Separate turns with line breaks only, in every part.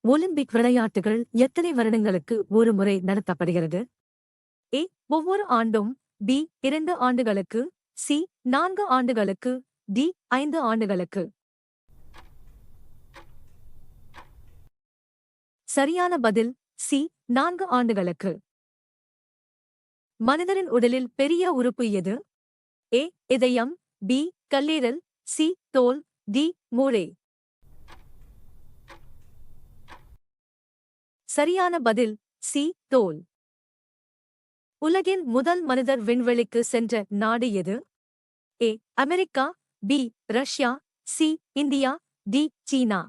Olympic விளையாட்டுகள் எத்தனை வருடங்களுக்கு ஒரு முறை நடத்தப்படுகிறது? ஏ. ஒவ்வொரு ஆண்டும். பி. 2 ஆண்டுகளுக்கு. சி. 4 ஆண்டுகளுக்கு. டி. 5 ஆண்டுகளுக்கு. சரியான பதில் சி. 4 ஆண்டுகளுக்கு. மனிதரின் உடலில் பெரிய உறுப்பு எது? ஏ. இதயம். பி. கல்லீரல். சி. தோல். டி. மூளை. சரியான பதில் சி. தோல். உலகின் முதல் மனிதர் விண்வெளிக்கு சென்ற நாடு எது? A. America. B. Russia. C. India. D. சீனா.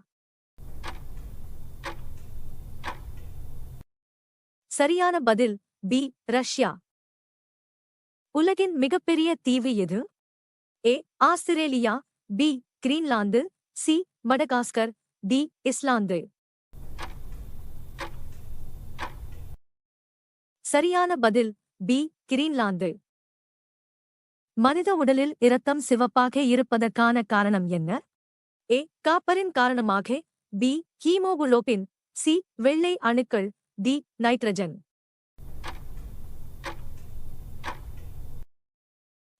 சரியான பதில் பி. ரஷ்யா. உலகின் மிகப்பெரிய தீவு எது? A. Australia. B. Greenland. C. Madagascar. D. Iceland. சரியான பதில் பி. கிரீன்லாந்து. மனித உடலில் இரத்தம் சிவப்பாக இருப்பதற்கான காரணம் என்ன? ஏ. காப்பரின் காரணமாக. பி. ஹீமோகுளோபின். சி. வெள்ளை அணுக்கள். டி. நைட்ரஜன்.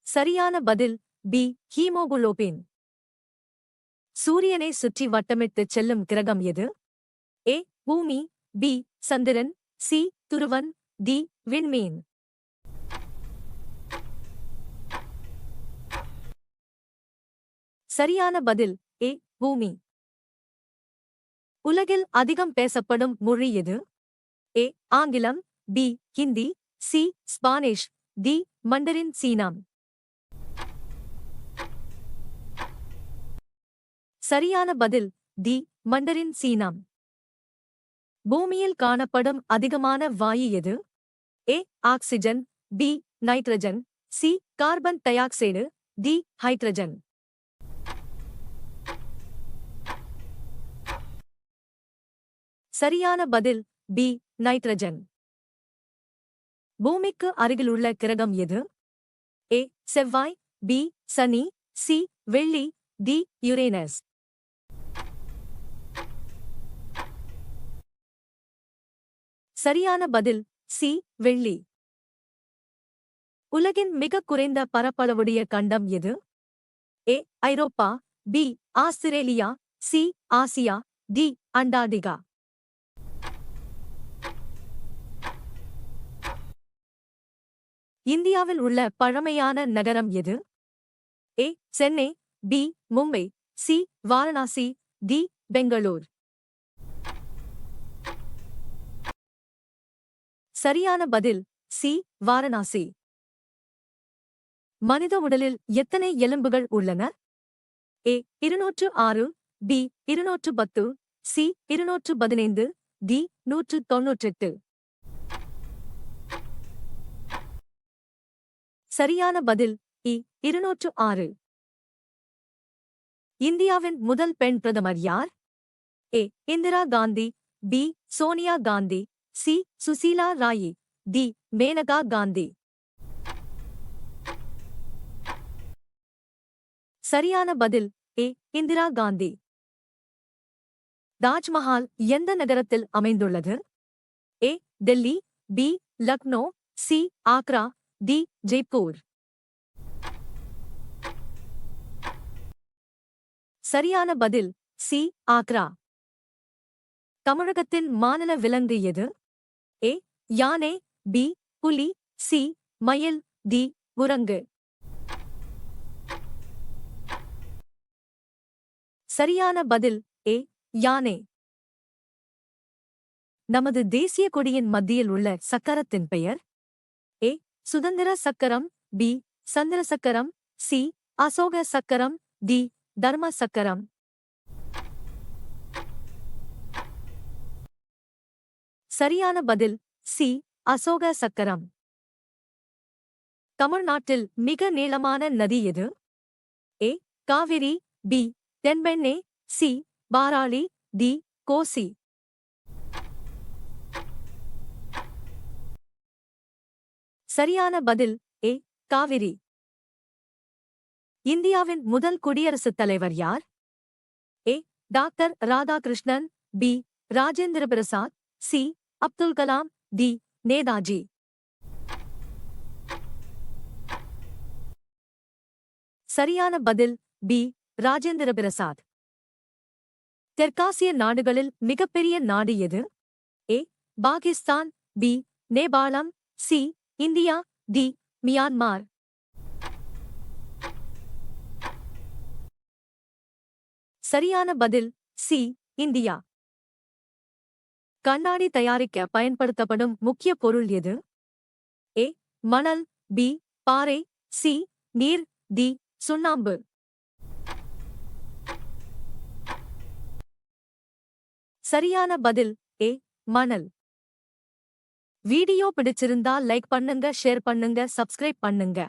சரியான பதில் பி. ஹீமோகுளோபின். சூரியனை சுற்றி வட்டமிட்டுச் செல்லும் கிரகம் எது? ஏ. பூமி. பி. சந்திரன். சி. துருவன். டி. விண்மீன். சரியான பதில் ஏ. பூமி. உலகில் அதிகம் பேசப்படும் மொழி எது? ஏ. ஆங்கிலம். B. Hindi. C. Spanish. D. Mandarin சீனம். சரியான பதில் டி. மண்டரின் சீனம். பூமியில் காணப்படும் அதிகமான வாயு எது? A. Oxygen. B. Nitrogen. C. Carbon dioxide. D. Hydrogen. சரியான பதில் பி. நைட்ரஜன். பூமிக்கு அருகிலுள்ள கிரகம் எது? ஏ. செவ்வாய். பி. சனி. சி. வெள்ளி. டி. யுரேனஸ். சரியான பதில் சி. வெள்ளி. உலகின் மிக குறைந்த பரப்பளவுடைய கண்டம் எது? A. Europe. B. Australia. C. Asia. D. Antarctica. இந்தியாவில் உள்ள பழமையான நகரம் எது? A. Chennai. B. Mumbai. C. Varanasi. D. Bangalore. சரியான பதில் சி. வாரணாசி. மனித உடலில் எத்தனை எலும்புகள் உள்ளன? ஏ. 206. பி. 210. சி. 215. டி. 198. சரியான பதில் இ. 206. இந்தியாவின் முதல் பெண் பிரதமர் யார்? A. Indira Gandhi. B. Sonia Gandhi. C. Sushila Rai. D. Maneka Gandhi. சரியான பதில் ஏ. இந்திரா காந்தி. தாஜ்மஹால் எந்த நகரத்தில் அமைந்துள்ளது? A. Delhi. B. Lucknow. C. Agra. D. Jaipur. சரியான பதில் சி. ஆக்ரா. தமிழகத்தின் மாநில விலங்கு எது? ஏ. யானை. பி. புலி. சி. மயில். டி. குரங்கு. சரியான பதில் ஏ. யானை. நமது தேசிய கொடியின் மத்தியில் உள்ள சக்கரத்தின் பெயர்? ஏ. சுதந்திர சக்கரம். பி. சந்திர சக்கரம். சி. அசோக சக்கரம். டி. தர்ம சக்கரம். சரியான பதில் சி. அசோக சக்கரம். தமிழ்நாட்டில் மிக நீளமான நதி எது? A. Kaveri. B. Thenpennai. C. பாராளி. டி. கோசி. சரியான பதில் ஏ. காவிரி. இந்தியாவின் முதல் குடியரசுத் தலைவர் யார்? A. Doctor Radhakrishnan. B. Rajendra Prasad, C. Abdul Kalam, D. Netaji. சரியான பதில் பி. ராஜேந்திர பிரசாத். தெற்காசிய நாடுகளில் மிகப்பெரிய நாடு எது? A. Pakistan, B. Nepal, C. India, D. Myanmar. சரியான பதில் சி. இந்தியா. கண்ணாடி தயாரிக்க பயன்படுத்தப்படும் முக்கிய பொருள் எது? ஏ. மணல், பி. பாறை, சி. நீர், டி. சுண்ணாம்பு. சரியான பதில் ஏ. மணல். வீடியோ பிடிச்சிருந்தா லைக் பண்ணுங்க, ஷேர் பண்ணுங்க, சப்ஸ்கிரைப் பண்ணுங்க.